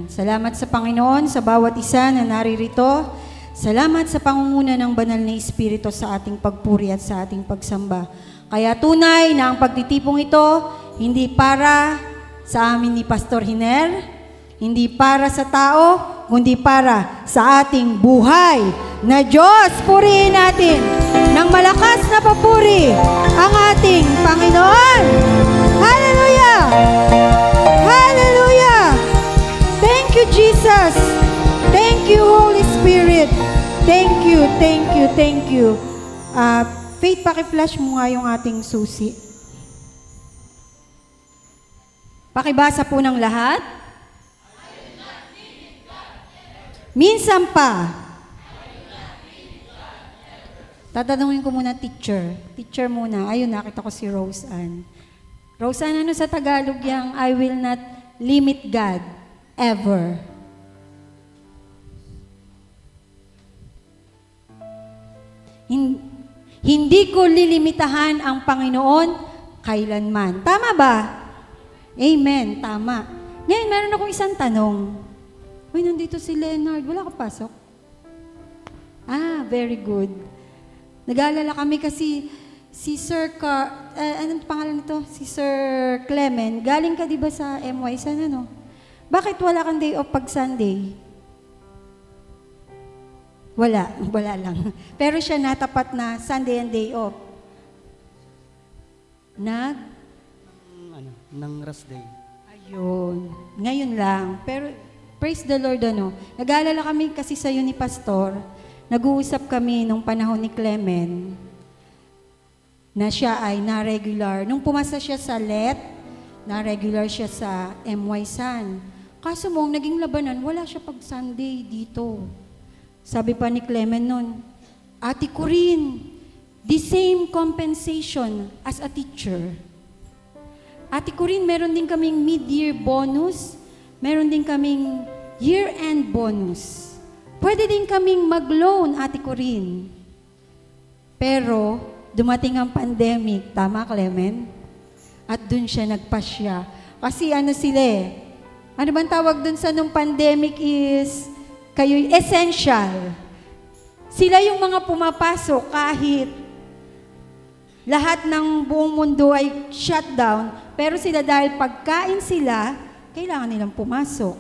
Salamat sa Panginoon sa bawat isa na naririto. Salamat sa pangunguna ng banal na Espiritu sa ating pagpuri at sa ating pagsamba. Kaya tunay na ang pagtitipong ito, hindi para sa amin ni Pastor Hiner, hindi para sa tao, kundi para sa ating buhay na Diyos. Purihin natin ng malakas na papuri ang ating Panginoon. Hallelujah! Hallelujah! Thank you, Jesus. Thank you, Holy Spirit. Thank you, thank you, thank you. Faith, paki-flash mo nga yung ating susi. Pakibasa po ng lahat. Minsan pa. Tatanungin ko muna teacher. Teacher muna. Ayun, nakita ko si Rose Ann. Rose Ann, ano sa Tagalog yung I will not limit God ever? Hindi ko lilimitahan ang Panginoon kailanman. Tama ba? Amen, tama. Ngayon, meron akong isang tanong. Uy, nandito si Leonard. Wala ka pasok? Very good. Nag-aalala kami kasi si Sir anong pangalan nito? Si Sir Clement. Galing ka di ba sa MY? Sana no? Bakit wala kang day off pag Sunday? Wala lang. Pero siya natapat na Sunday and day off. Ng rest day. Ayun. Ngayon lang. Pero praise the Lord Nag-aalala kami kasi sa'yo ni Pastor. Nag-uusap kami nung panahon ni Clement na siya ay na-regular. Nung pumasa siya sa LET, na-regular siya sa MY San. Kaso mong naging labanan, wala siya pag Sunday dito. Sabi pa ni Clement nun, Ate Corinne, the same compensation as a teacher. Ate Corinne, meron din kaming mid-year bonus, meron din kaming year-end bonus. Pwede din kaming mag-loan, Ate Corinne. Pero, dumating ang pandemic, tama Clement? At dun siya nagpasya. Kasi ano bang tawag dun sa nung pandemic is, kayo'y essential. Sila yung mga pumapasok kahit lahat ng buong mundo ay shutdown, pero sila dahil pagkain sila, kailangan nilang pumasok.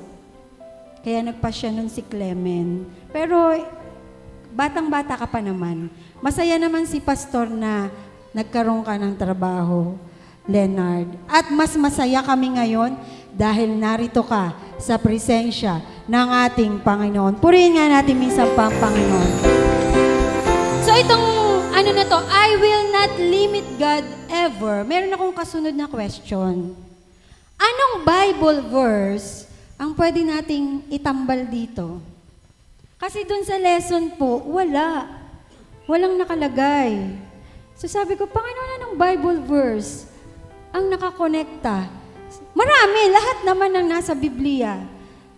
Kaya nagpasya nun si Clement. Pero batang-bata ka pa naman. Masaya naman si Pastor na nagkaroon ka ng trabaho, Leonard. At mas masaya kami ngayon dahil narito ka sa presensya ng ating Panginoon. Purihin nga natin minsan pa ang Panginoon. So itong I will not limit God ever. Meron akong kasunod na question. Anong Bible verse ang pwede nating itambal dito? Kasi dun sa lesson po, walang nakalagay. So sabi ko, Panginoon, anong Bible verse ang nakakonekta? Marami, lahat naman ang nasa Biblia.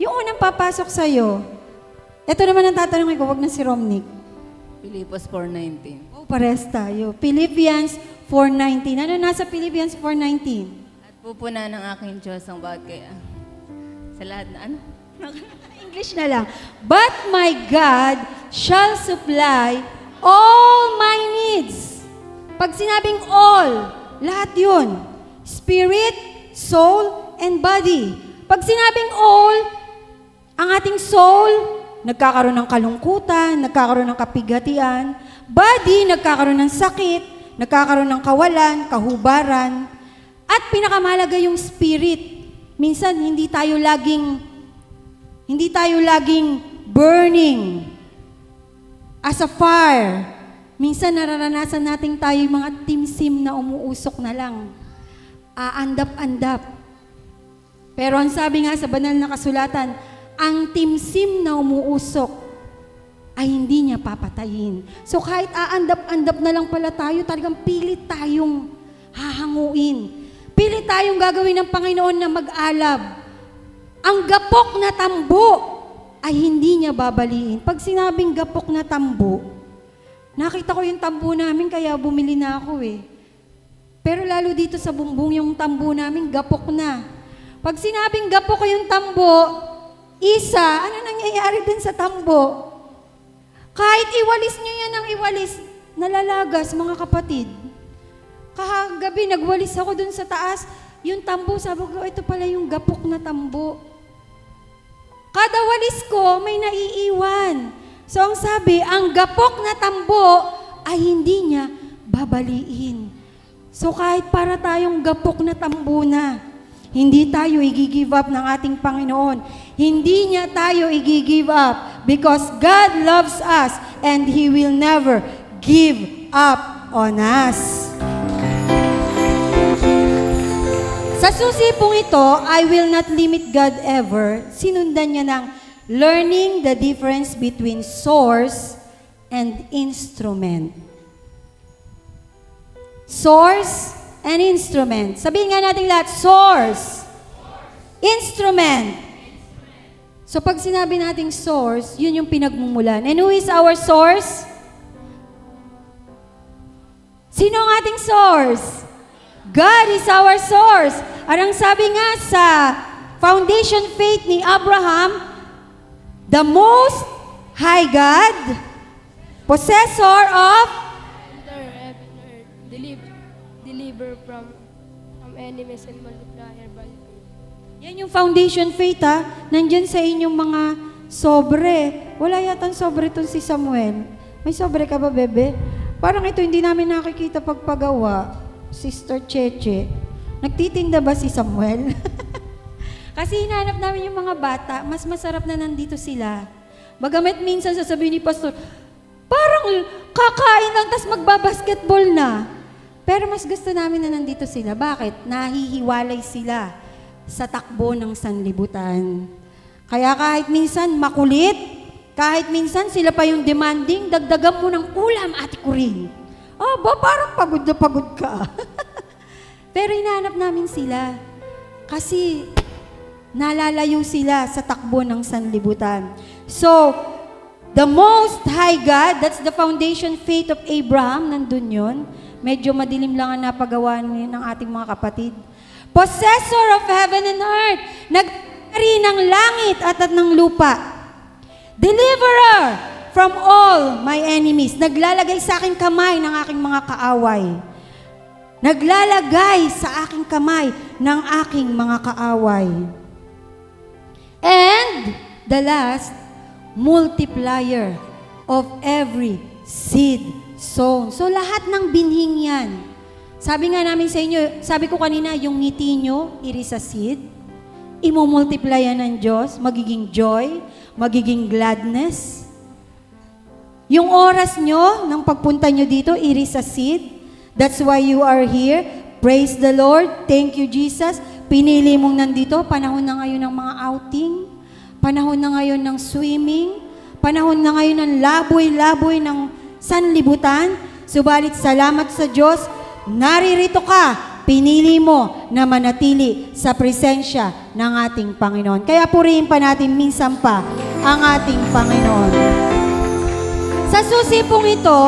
Yung unang papasok sa'yo, ito naman ang tatanungin ko, wag na si Romnick. Philippians 4:19. Pares tayo. Philippians 4:19. Ano nasa Philippians 4:19? At pupunan ng aking Diyos ang bawat kaya. Sa lahat na English na lang. But my God shall supply all my needs. Pag sinabing all, lahat yun. Spirit, soul, and body. Pag sinabing all, ang ating soul, nagkakaroon ng kalungkutan, nagkakaroon ng kapigatian. Body, nagkakaroon ng sakit, nagkakaroon ng kawalan, kahubaran. At pinakamalaga yung spirit. Minsan, hindi tayo laging burning as a fire. Minsan, nararanasan natin tayo yung mga timsim na umuusok na lang. Aandap-andap. Pero ang sabi nga sa banal na kasulatan, ang timsim na umuusok ay hindi niya papatayin. So kahit aandap-andap na lang pala tayo, talagang pilit tayong hahanguin. Pilit tayong gagawin ng Panginoon na mag-alab. Ang gapok na tambo ay hindi niya babaliin. Pag sinabing gapok na tambo, nakita ko yung tambo namin kaya bumili na ako Pero lalo dito sa bumbong yung tambo namin, gapok na. Pag sinabing gapok ko yung tambo, Isa, ano nangyayari din sa tambo? Kahit iwalis nyo yan ng iwalis, nalalagas, mga kapatid. Kahagabi, nagwalis ako dun sa taas, yung tambo, sabi ko, ito pala yung gapok na tambo. Kada walis ko, may naiiwan. So, ang sabi, ang gapok na tambo ay hindi niya babaliin. So, kahit para tayong gapok na tambo na, hindi tayo i-give up ng ating Panginoon. Hindi niya tayo i-give up because God loves us and He will never give up on us. Sa susi pong ito, I will not limit God ever. Sinundan niya ng learning the difference between source and instrument. Source and instrument. Sabihin nga natin lahat, source. Instrument. So pag sinabi nating source, yun yung pinagmumulan. And who is our source? Sino ang ating source? God is our source. At ang sabi nga sa foundation faith ni Abraham, the most high God, possessor of Heaven and earth, deliver from enemies and multiply her value. Yan yung foundation faith ha. Nandyan sa inyong mga sobre. Wala yatang sobre itong si Samuel. May sobre ka ba, bebe? Parang ito hindi namin nakikita pagpagawa. Sister Cheche. Nagtitinda ba si Samuel? Kasi hinahanap namin yung mga bata. Mas masarap na nandito sila. Bagamat minsan sasabihin ni Pastor, parang kakain lang tas magbabasketball na. Pero mas gusto namin na nandito sila. Bakit? Nahihiwalay sila sa takbo ng sanlibutan. Kaya kahit minsan makulit, kahit minsan sila pa yung demanding, dagdagan mo ng ulam, Ate Corinne. Oh, ba, parang pagod na pagod ka. Pero hinahanap namin sila. Kasi nalalayo sila sa takbo ng sanlibutan. So, the most high God, that's the foundation faith of Abraham, nandun yun. Medyo madilim lang ang napagawa ng ating mga kapatid. Possessor of heaven and earth, nagpari ng langit at ng lupa. Deliverer from all my enemies, naglalagay sa aking kamay ng aking mga kaaway. Naglalagay sa aking kamay ng aking mga kaaway. And the last, multiplier of every seed sown. So lahat ng binhing yan. Sabi nga namin sa inyo, sabi ko kanina, yung ngiti nyo, it is a seed. Imumultiply yan ng Diyos, magiging joy, magiging gladness. Yung oras nyo, ng pagpunta nyo dito, it is a seed. That's why you are here. Praise the Lord. Thank you, Jesus. Pinili mong nandito, panahon na ngayon ng mga outing, panahon na ngayon ng swimming, panahon na ngayon ng laboy-laboy ng sanlibutan. Subalit salamat sa Diyos, naririto ka, pinili mo na manatili sa presensya ng ating Panginoon. Kaya purihin pa natin minsan pa ang ating Panginoon. Sa susi pong ito,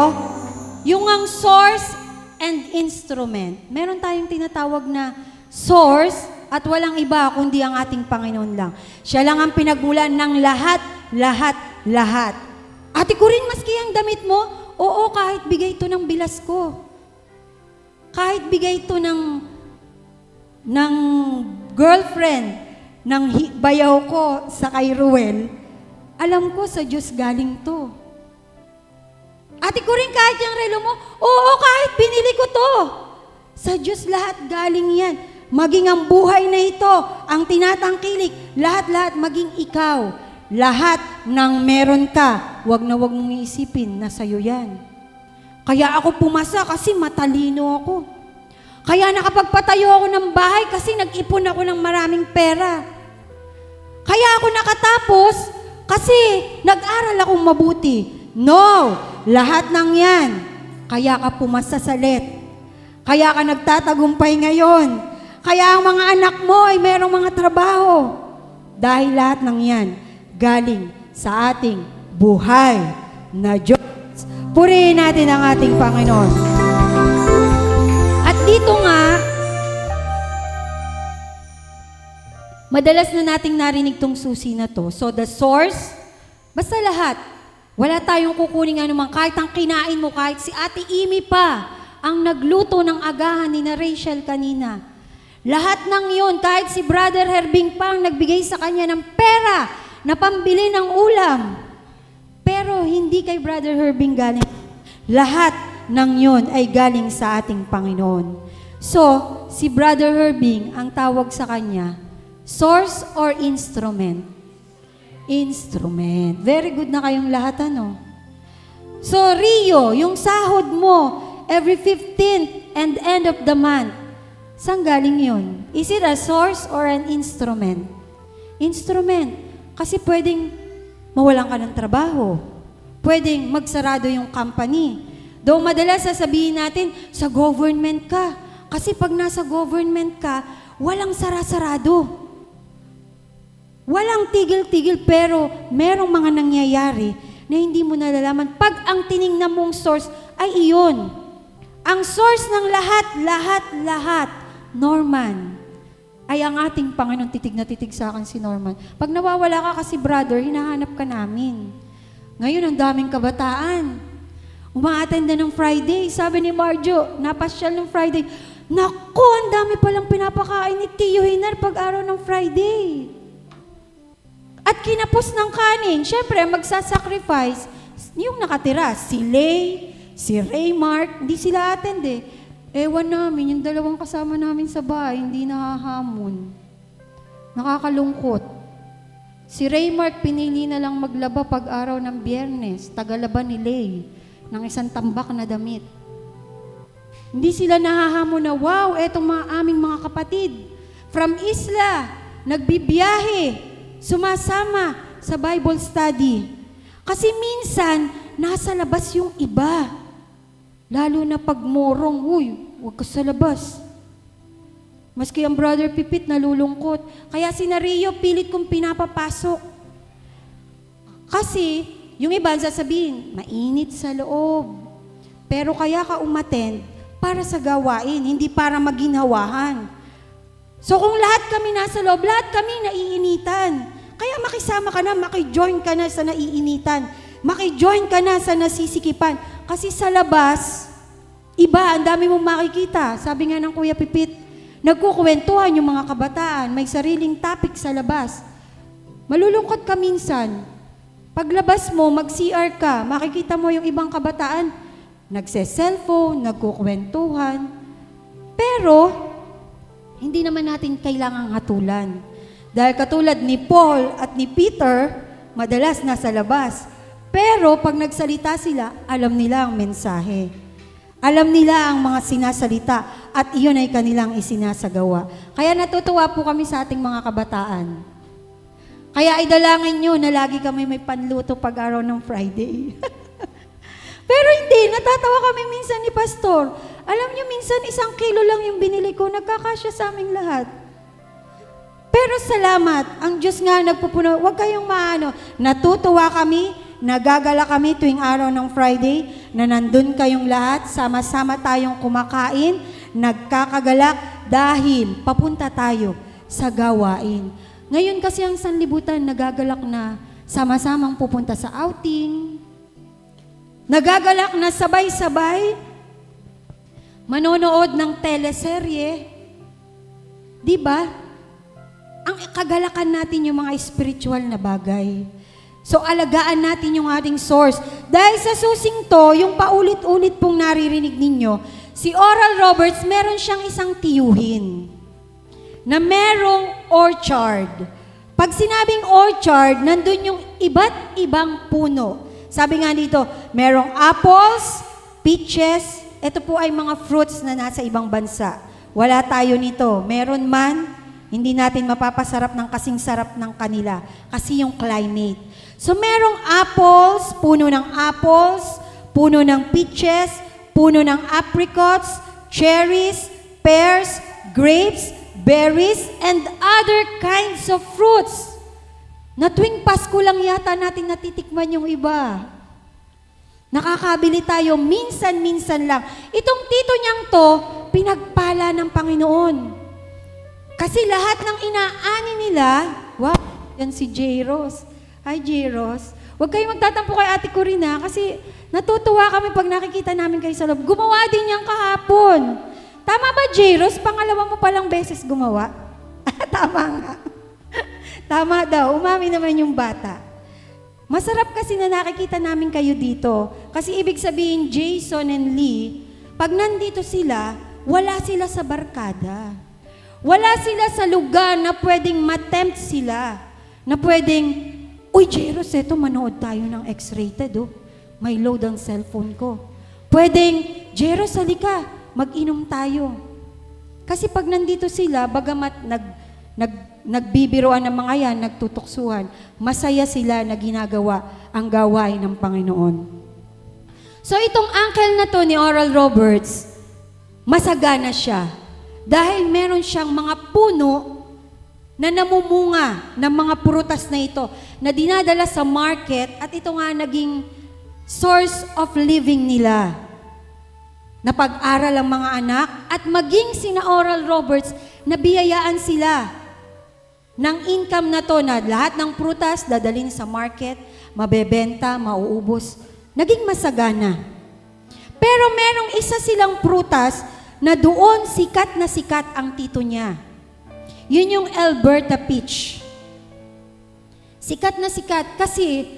yung ang source and instrument. Meron tayong tinatawag na source at walang iba kundi ang ating Panginoon lang. Siya lang ang pinagmulan ng lahat, lahat, lahat. Ate Corinne, maski ang damit mo, oo, kahit bigay ito ng bilas ko. Kahit bigay ito ng girlfriend, ng bayaw ko sa kay Ruel, alam ko sa Diyos galing to. Ate Corinne, kahit yung relo mo, oo, kahit binili ko to. Sa Diyos lahat galing yan. Maging ang buhay na ito, ang tinatangkilik, lahat-lahat maging ikaw. Lahat ng meron ka, wag na wag mong iisipin na sa'yo yan. Kaya ako pumasa kasi matalino ako. Kaya nakapagpatayo ako ng bahay kasi nag-ipon ako ng maraming pera. Kaya ako nakatapos kasi nag-aral akong mabuti. No! Lahat ng yan. Kaya ka pumasa sa let. Kaya ka nagtatagumpay ngayon. Kaya ang mga anak mo ay merong mga trabaho. Dahil lahat ng yan galing sa ating buhay na Diyos. Purihin natin ang ating Panginoon. At dito nga, Madalas na nating narinig tong susi na to. So the source, basta lahat. Wala tayong kukuning anumang, kahit ang kinain mo, kahit si Ate Imi pa, ang nagluto ng agahan ni na Rachel kanina. Lahat ng yun, kahit si Brother Herbing pa ang nagbigay sa kanya ng pera na pambili ng ulam. Pero hindi kay Brother Herbing galing. Lahat ng yun ay galing sa ating Panginoon. So, si Brother Herbing, ang tawag sa kanya, source or instrument? Instrument. Very good na kayong lahat, ano? So, Rio, yung sahod mo, every 15th and end of the month, saan galing yun? Is it a source or an instrument? Instrument. Kasi pwedeng mawalan ka ng trabaho. Pwedeng magsarado yung company. Though madalas sasabihin natin, sa government ka. Kasi pag nasa government ka, walang sarasarado. Walang tigil-tigil, pero merong mga nangyayari na hindi mo nalalaman. Pag ang tiningnan mong source ay iyon. Ang source ng lahat, Norman, ay ang ating Panginoon. Titig na titig sa akin si Norman. Pag nawawala ka kasi, brother, hinahanap ka namin. Ngayon, ang daming kabataan. Uma-attend na ng Friday. Sabi ni Marjo, napasyal ng Friday. Naku, ang dami palang pinapakain ni Tio Hinar pag araw ng Friday. At kinapos ng kanin, syempre, magsasacrifice. Yung nakatira, si Lay, si Raymark, hindi sila attend eh. Ewan namin, yung dalawang kasama namin sa bahay, hindi nahahamon. Nakakalungkot. Si Raymark, pinili na lang maglaba pag araw ng Biyernes, tagalaba ni Lay, ng isang tambak na damit. Hindi sila nahahamon na, wow, etong aming mga kapatid, from Isla, nagbibiyahe, sumasama sa Bible study. Kasi minsan, nasa labas yung iba. Lalo na pag morong, uy, huwag ka sa labas. Maski ang Brother Pipit nalulungkot. Kaya si Rio, pilit kong pinapapasok. Kasi, yung iba sasabihin, mainit sa loob. Pero kaya ka umattend para sa gawain, hindi para maginhawahan. So kung lahat kami nasa loob, lahat kami naiinitan. Kaya makisama ka na, makijoin ka na sa naiinitan. Makijoin ka na sa nasisikipan. Kasi sa labas, iba, ang dami mong makikita. Sabi nga ng Kuya Pipit, nagkukwentuhan yung mga kabataan, may sariling topic sa labas. Malulungkot ka minsan. Paglabas mo, mag-CR ka, makikita mo yung ibang kabataan, nagse-cellphone, nagkukwentuhan. Pero, hindi naman natin kailangang hatulan. Dahil katulad ni Paul at ni Peter, madalas nasa labas. Pero pag nagsalita sila, alam nila ang mensahe. Alam nila ang mga sinasalita at iyon ay kanilang isinasagawa. Kaya natutuwa po kami sa ating mga kabataan. Kaya idalangin nyo na lagi kami may panluto pag araw ng Friday. Pero hindi, natatawa kami minsan ni Pastor. Alam nyo, minsan 1 kilo lang yung binili ko, nagkakasya sa aming lahat. Pero salamat, ang Diyos nga nagpupuno. Huwag kayong maano. Natutuwa kami, nagagala kami tuwing araw ng Friday, na nandun kayong lahat, sama-sama tayong kumakain, nagkakagalak, dahil papunta tayo sa gawain. Ngayon kasi ang sanlibutan, nagagalak na sama-samang pupunta sa outing, nagagalak na sabay-sabay, manonood ng teleserye. Di ba? Ang kagalakan natin yung mga spiritual na bagay. So, alagaan natin yung ating source. Dahil sa susing to, yung paulit-ulit pong naririnig ninyo, si Oral Roberts, meron siyang isang tiyuhin na merong orchard. Pag sinabing orchard, nandun yung iba't ibang puno. Sabi nga dito, merong apples, peaches, ito po ay mga fruits na nasa ibang bansa. Wala tayo nito. Meron man, hindi natin mapapasarap ng kasing sarap ng kanila kasi yung climate. So merong apples, puno ng peaches, puno ng apricots, cherries, pears, grapes, berries, and other kinds of fruits. Na tuwing Pasko lang yata natin natitikman yung iba. Nakakabili tayo minsan-minsan lang. Itong tito niyang to, pinagpala ng Panginoon. Kasi lahat ng inaani nila, wow, yan si Jairos. Hi, Jairos. Huwag kayong magtatampo kay Ate Corina kasi natutuwa kami pag nakikita namin kayo sa loob. Gumawa din yan kahapon. Tama ba, Jairos? Pangalawa mo palang beses gumawa? Tama nga. Tama daw, umami naman yung bata. Masarap kasi na nakikita namin kayo dito. Kasi ibig sabihin, Jason and Lee, pag nandito sila, wala sila sa barkada. Wala sila sa lugar na pwedeng matempt sila. Na pwedeng, uy, Jairos, eto, manood tayo ng X-rated, oh. May load ang cellphone ko. Pwedeng, Jairos, halika, mag-inom tayo. Kasi pag nandito sila, bagamat nagbibiroan ng mga yan, nagtutuksuhan, masaya sila na ginagawa ang gawain ng Panginoon. So itong uncle na to ni Oral Roberts, masagana siya. Dahil meron siyang mga puno na namumunga ng mga prutas na ito, na dinadala sa market at ito nga naging source of living nila. Napag-aral ang mga anak at maging sina Oral Roberts, nabiyayaan sila ng income na to na lahat ng prutas dadalhin sa market, mabebenta, mauubos. Naging masagana. Pero merong isa silang prutas na doon sikat na sikat ang tito niya. Yun yung Alberta peach. Sikat na sikat kasi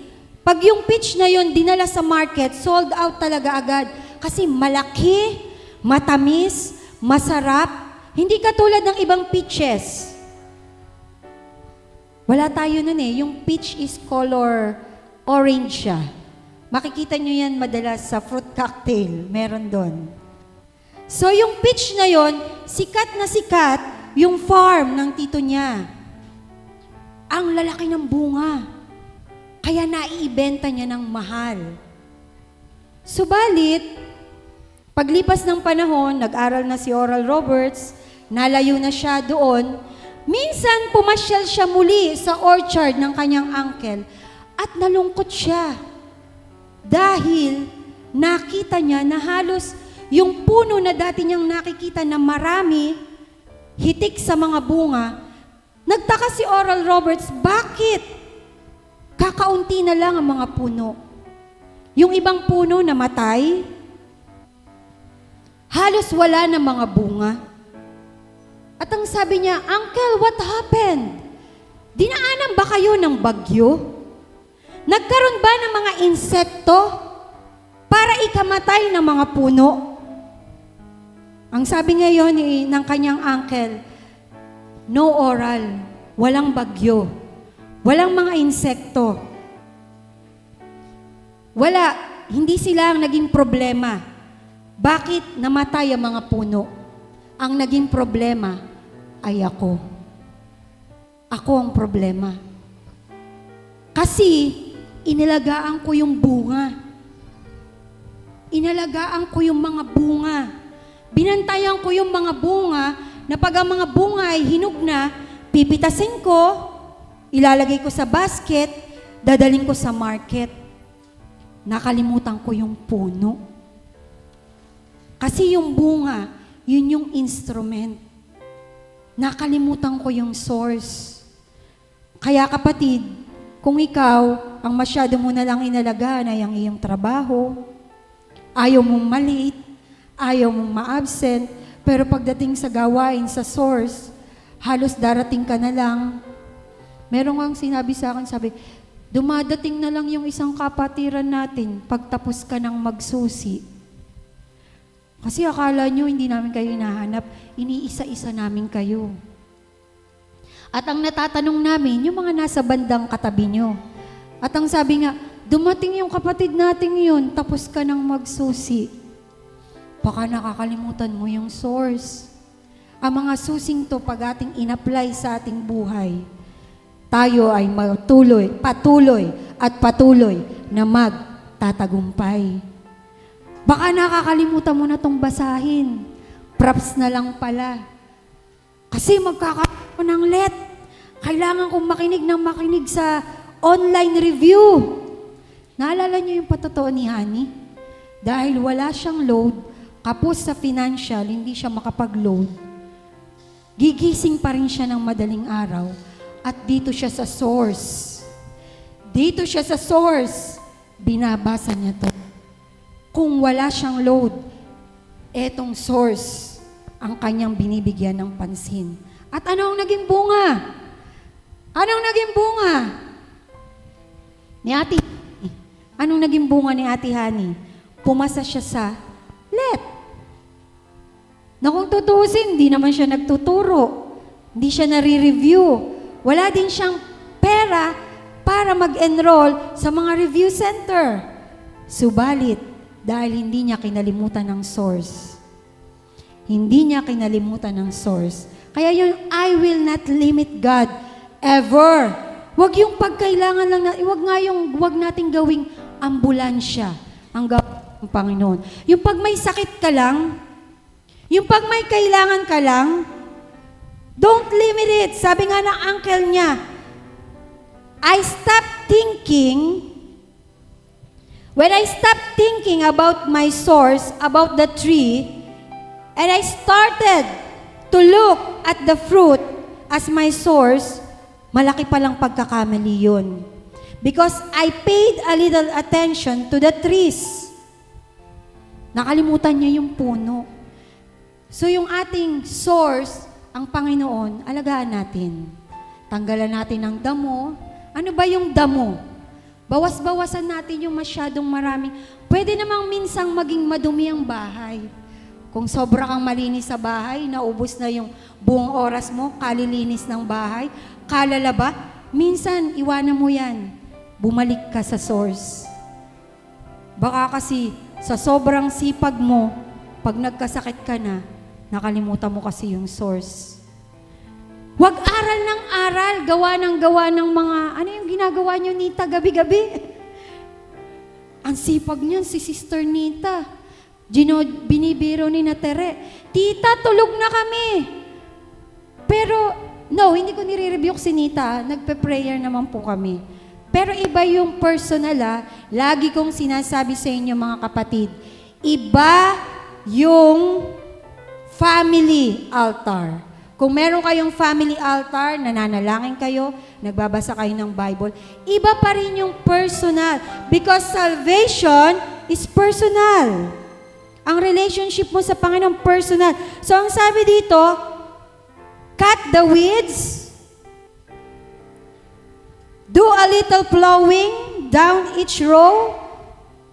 pag yung peach na yun dinala sa market, sold out talaga agad. Kasi malaki, matamis, masarap. Hindi katulad ng ibang peaches. Wala tayo nun eh. Yung peach is color orange siya. Makikita nyo yan madalas sa fruit cocktail. Meron doon. So yung peach na yon, sikat na sikat yung farm ng tito niya. Ang lalaki ng bunga. Kaya naiibenta niya ng mahal. Subalit, paglipas ng panahon, nag-aral na si Oral Roberts, nalayo na siya doon, minsan pumasyal siya muli sa orchard ng kanyang uncle at nalungkot siya. Dahil nakita niya na halos yung puno na dati niyang nakikita na marami, hitik sa mga bunga, nagtaka si Oral Roberts, bakit? Kakaunti na lang ang mga puno. Yung ibang puno namatay, halos wala na mga bunga. At ang sabi niya, Uncle, what happened? Dinaanan ba kayo ng bagyo? Nagkaroon ba ng mga insekto para ikamatay ng mga puno? Ang sabi ngayon ng kanyang uncle, no Oral, walang bagyo, walang mga insekto. Wala, hindi sila ang naging problema. Bakit namatay ang mga puno? Ang naging problema ay ako. Ako ang problema. Kasi inilagaan ko yung bunga. Inalagaan ko yung mga bunga. Binantayan ko yung mga bunga na pag ang mga bunga ay hinog na, pipitasin ko, ilalagay ko sa basket, dadaling ko sa market. Nakalimutan ko yung puno. Kasi yung bunga, yun yung instrument. Nakalimutan ko yung source. Kaya kapatid, kung ikaw, ang masyado mo na lang inalagaan ay ang iyong trabaho, ayaw mong maliit, ayaw mong ma-absent, pero pagdating sa gawain, sa source, halos darating ka na lang. Merong ang sinabi sa akin, sabi, dumadating na lang yung isang kapatiran natin pagtapos ka ng magsusi. Kasi akala nyo, hindi namin kayo hinahanap, iniisa-isa namin kayo. At ang natatanong namin, yung mga nasa bandang katabi nyo. At ang sabi nga, dumating yung kapatid natin yun, tapos ka nang magsusi. Baka nakakalimutan mo yung source. Ang mga susing to, pag ating in-apply sa ating buhay, tayo ay patuloy na magtatagumpay. Baka nakakalimutan mo na tong basahin. Props na lang pala. Kasi magkakaroon ng let. Kailangan kong makinig sa online review. Naalala niyo yung patotoo ni Honey? Dahil wala siyang load, kapos sa financial, hindi siya makapag-load. gigising pa rin siya ng madaling araw at dito siya sa source. Dito siya sa source. Binabasa niya to. Kung wala siyang load, etong source ang kanyang binibigyan ng pansin. At ano ang naging bunga? Anong naging bunga? Ni Ate Honey. Anong naging bunga ni Ate Honey? Pumasa siya sa LET. Na kung tutusin, hindi naman siya nagtuturo. Hindi siya nare-review. Wala din siyang pera para mag-enroll sa mga review center. Subalit, dahil hindi niya kinalimutan ng source. Hindi niya kinalimutan ng source. Kaya yung I will not limit God ever. Wag yung pagkailangan lang, wag nating gawing ambulansya ang gawin ng Panginoon. Yung pag may sakit ka lang, yung pag may kailangan ka lang, don't limit it. Sabi nga ng uncle niya, when I stopped thinking about my source, about the tree, and I started to look at the fruit as my source, malaki palang pagkakamali yun. Because I paid a little attention to the trees. Nakalimutan niya yung puno. So yung ating source, ang Panginoon, alagaan natin. Tanggalan natin ang damo. Ano ba yung damo? Bawas-bawasan natin yung masyadong maraming. Pwede namang minsang maging madumi ang bahay. Kung sobra kang malinis sa bahay, naubos na yung buong oras mo, kalilinis ng bahay, kalalaba, minsan iwanan mo yan. Bumalik ka sa source. Baka kasi sa sobrang sipag mo, pag nagkasakit ka na, nakalimutan mo kasi yung source. Huwag aral ng aral, gawa ng mga, ano yung ginagawa niyo, Nita, gabi-gabi? Ang sipag niyan, si Sister Nita. Binibiro ni Tere, Tita, tulog na kami. Pero, no, hindi ko nire-rebuke si Nita. Nagpe-prayer naman po kami. Pero iba yung personal, lagi kong sinasabi sa inyo mga kapatid, iba yung family altar. Kung meron kayong family altar, nananalangin kayo, nagbabasa kayo ng Bible, iba pa rin yung personal. Because salvation is personal. Ang relationship mo sa Panginoon, personal. So, ang sabi dito, cut the weeds, do a little plowing down each row.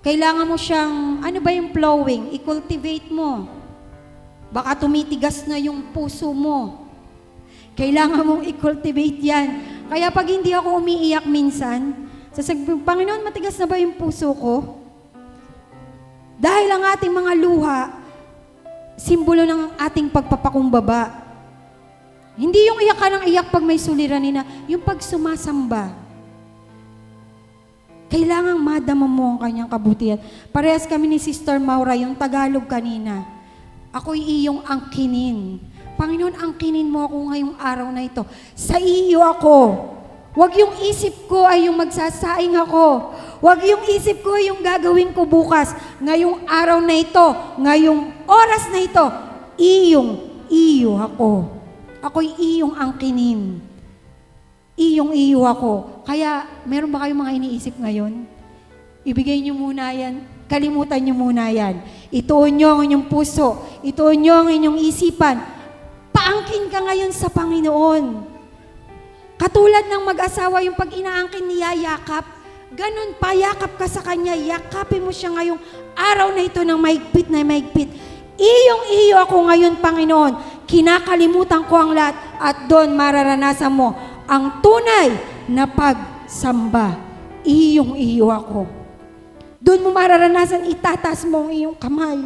Kailangan mo siyang, ano ba yung plowing? I-cultivate mo. Baka tumitigas na yung puso mo. Kailangan mong i-cultivate yan. Kaya pag hindi ako umiiyak minsan, sasabihin, Panginoon, matigas na ba yung puso ko? Dahil ang ating mga luha, simbolo ng ating pagpapakumbaba. Hindi yung iyak ka ng iyak pag may suliranin na, yung pag sumasamba. Kailangang madama mo ang kanyang kabutihan. Parehas kami ni Sister Maura, yung Tagalog kanina. Ako'y iyong angkinin. Panginoon, angkinin mo ako ngayong araw na ito. Sa iyo ako. Huwag yung isip ko ay yung magsasaing ako. Huwag yung isip ko ay yung gagawin ko bukas. Ngayong araw na ito, ngayong oras na ito, iyo ako. Ako'y iyong angkinin. Iyo ako. Kaya, meron ba kayong mga iniisip ngayon? Ibigay niyo muna yan. Kalimutan niyo muna yan. Ituon niyo ang inyong puso. Ituon niyo ang inyong isipan. Paangkin ka ngayon sa Panginoon. Katulad ng mag-asawa, yung pag inaangkin niya, yakap, ganun, payakap ka sa Kanya, yakapin mo siya ngayong araw na ito ng mahigpit na mahigpit. Iyo ako ngayon, Panginoon. Kinakalimutan ko ang lahat at doon mararanasan mo ang tunay na pagsamba. Iyo ako. Doon mo mararanasan, itataas mo ang iyong kamay.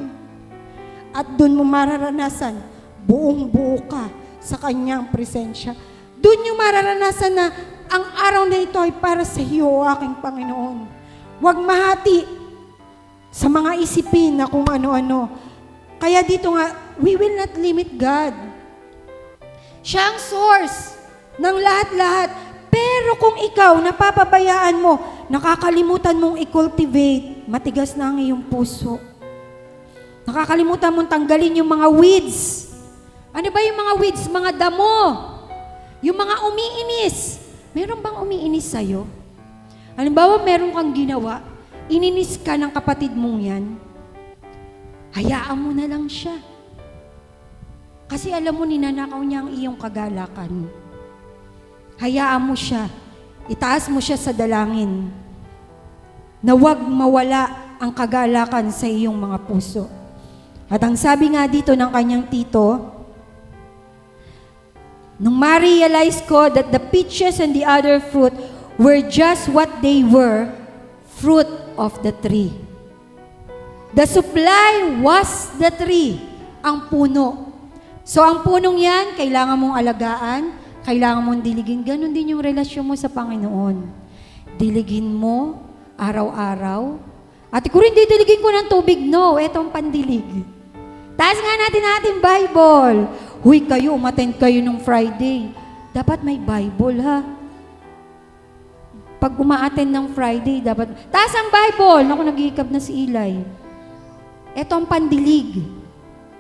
At doon mo mararanasan, buong-buo ka sa Kanyang presensya. Doon yung mararanasan na ang araw na ito ay para sa iyo, o aking Panginoon. Huwag mahati sa mga isipin na kung ano-ano. Kaya dito nga, we will not limit God. Siya ang source ng lahat-lahat. Pero kung ikaw, napapabayaan mo, nakakalimutan mong i-cultivate, matigas na ang iyong puso. Nakakalimutan mong tanggalin yung mga weeds. Ano ba yung mga weeds, mga damo? Yung mga umiinis. Meron bang umiinis sa'yo? Halimbawa, meron kang ginawa, ininis ka ng kapatid mong yan, hayaan mo na lang siya. Kasi alam mo, ninanakaw niya ang iyong kagalakan. Hayaan mo siya. Itaas mo siya sa dalangin na huwag mawala ang kagalakan sa iyong mga puso. At ang sabi nga dito ng kanyang tito, nung ma-realize ko that the peaches and the other fruit were just what they were, fruit of the tree. The supply was the tree, ang puno. So ang punong yan, kailangan mong alagaan, kailangan mong diligin. Ganon din yung relasyon mo sa Panginoon. Diligin mo araw-araw. At kung hindi diligin ko ng tubig, no, etong pandilig. Taas nga natin ating Bible. Huy kayo, umattend kayo nung Friday. Dapat may Bible, ha? Pag uma-attend ng Friday, dapat... Taas ang Bible! Naku, nag-iikab na si Eli. Ito ang pandilig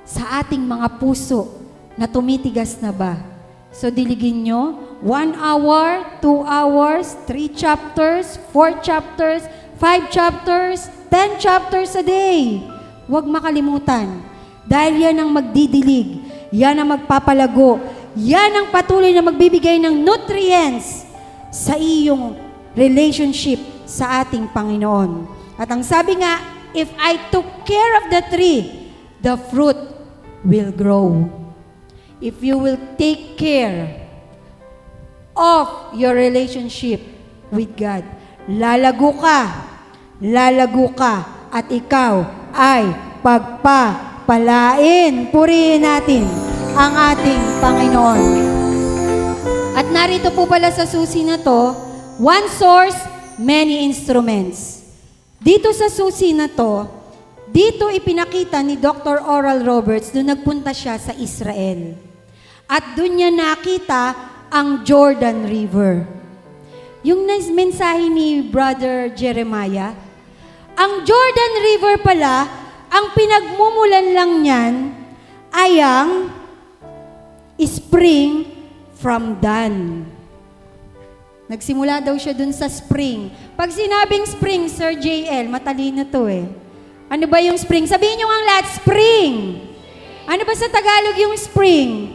sa ating mga puso na tumitigas na ba. So, diligin nyo, 1 hour, 2 hours, 3 chapters, 4 chapters, 5 chapters, 10 chapters a day. Huwag makalimutan. Dahil yan ang magdidilig, yan ang magpapalago, yan ang patuloy na magbibigay ng nutrients sa iyong relationship sa ating Panginoon. At ang sabi nga, if I took care of the tree, the fruit will grow. If you will take care of your relationship with God, lalago ka, at ikaw ay pagpapalain. Purihin natin ang ating Panginoon. At narito po pala sa susi na to, one source, many instruments. Dito sa susi na to, dito ipinakita ni Dr. Oral Roberts nung nagpunta siya sa Israel. At doon niya nakita ang Jordan River. Yung mensahe ni Brother Jeremiah, ang Jordan River pala, ang pinagmumulan lang niyan ay ang spring from Dan. Nagsimula daw siya dun sa spring. Pag sinabing spring, Sir JL, matalino to eh. Ano ba yung spring? Sabihin nyo ang lahat, spring. Ano ba sa Tagalog yung spring?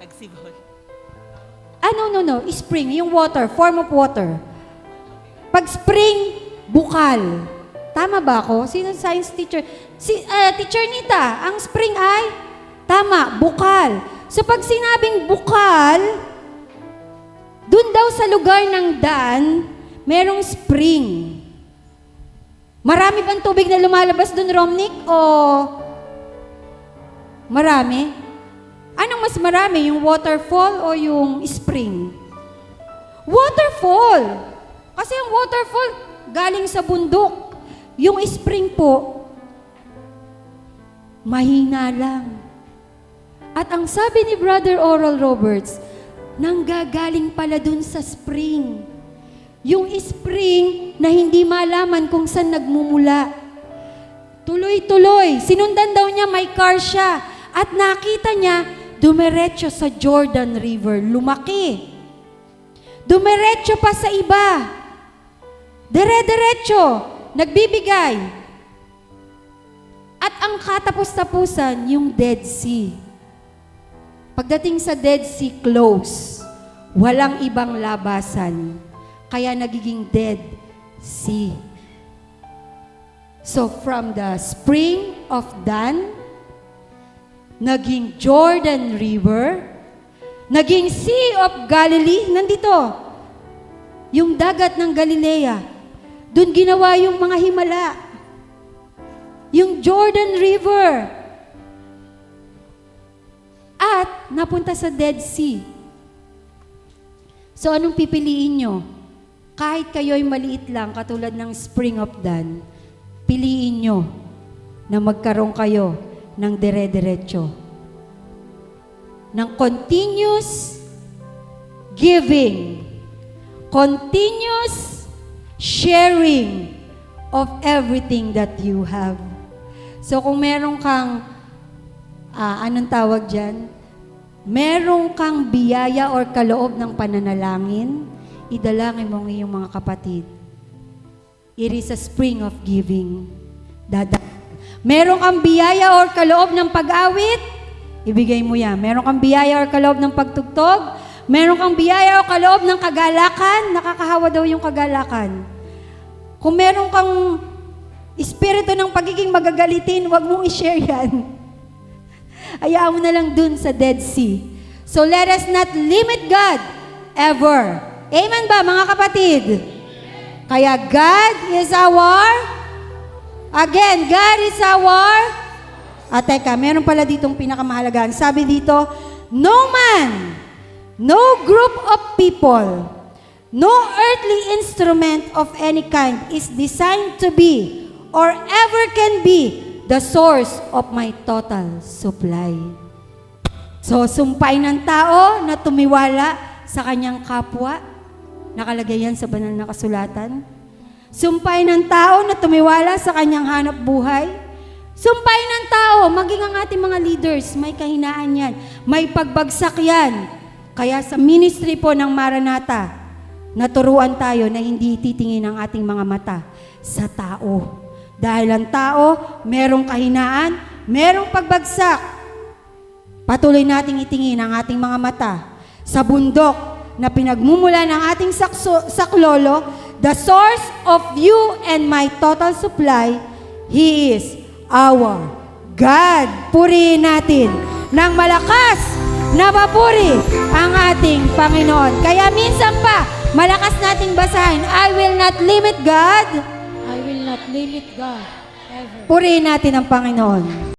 Nagsibol. No. Spring, yung water, form of water. Pag spring, bukal. Tama ba ako? Sino science teacher? Teacher Nita, ang spring ay? Tama, bukal. So pag sinabing bukal, dun daw sa lugar ng Dan, merong spring. Marami bang tubig na lumalabas dun, Romnick? O marami? Anong mas marami, yung waterfall o yung spring? Waterfall! Kasi ang waterfall galing sa bundok. Yung spring po, mahina lang. At ang sabi ni Brother Oral Roberts, nanggagaling pala dun sa spring. Yung spring na hindi malaman kung saan nagmumula. Tuloy-tuloy. Sinundan daw niya, may car siya. At nakita niya, dumiretso sa Jordan River. Lumaki. Dumiretso pa sa iba. Dire-diretso. Nagbibigay. At ang katapos-tapusan, yung Dead Sea. Pagdating sa Dead Sea, close. Walang ibang labasan. Kaya nagiging Dead Sea. So from the spring of Dan, naging Jordan River, naging Sea of Galilee, nandito. Yung dagat ng Galilea. Doon ginawa yung mga himala. Yung Jordan River. At napunta sa Dead Sea. So anong pipiliin nyo? Kahit kayo'y maliit lang, katulad ng Spring of Dan, piliin nyo na magkaroon kayo ng dire-diretso. Ng continuous giving. Continuous sharing of everything that you have. So kung meron kang anong tawag dyan? Merong kang biyaya or kaloob ng pananalangin, idalangin mo ang iyong mga kapatid. It is a spring of giving. Meron kang biyaya or kaloob ng pag-awit, ibigay mo yan. Meron kang biyaya or kaloob ng pagtugtog, meron kang biyaya o kaloob ng kagalakan, nakakahawa daw yung kagalakan. Kung meron kang espiritu ng pagiging magagalitin, huwag mong i-share yan. Hayaan mo na lang dun sa Dead Sea. So let us not limit God ever. Amen ba mga kapatid? Kaya God is God is our, teka, meron pala ditong pinakamahalagaan. Sabi dito, no man, no group of people, no earthly instrument of any kind is designed to be or ever can be the source of my total supply. So, sumpay ng tao na tumiwala sa kanyang kapwa. Nakalagay yan sa banal na kasulatan. Sumpay ng tao na tumiwala sa kanyang hanap buhay. Sumpay ng tao, maging ang ating mga leaders, may kahinaan yan. May pagbagsak yan. Kaya sa ministry po ng Maranatha, naturuan tayo na hindi titingin ang ating mga mata sa tao. Dahil ang tao, merong kahinaan, merong pagbagsak. Patuloy nating itingin ang ating mga mata sa bundok na pinagmumula ng ating saklolo, the source of you and my total supply, He is our God. Purihin natin ng malakas na papuri ang ating Panginoon. Kaya minsan pa, malakas nating basahin, I will not limit God. I will not limit God ever. Purihin natin ang Panginoon.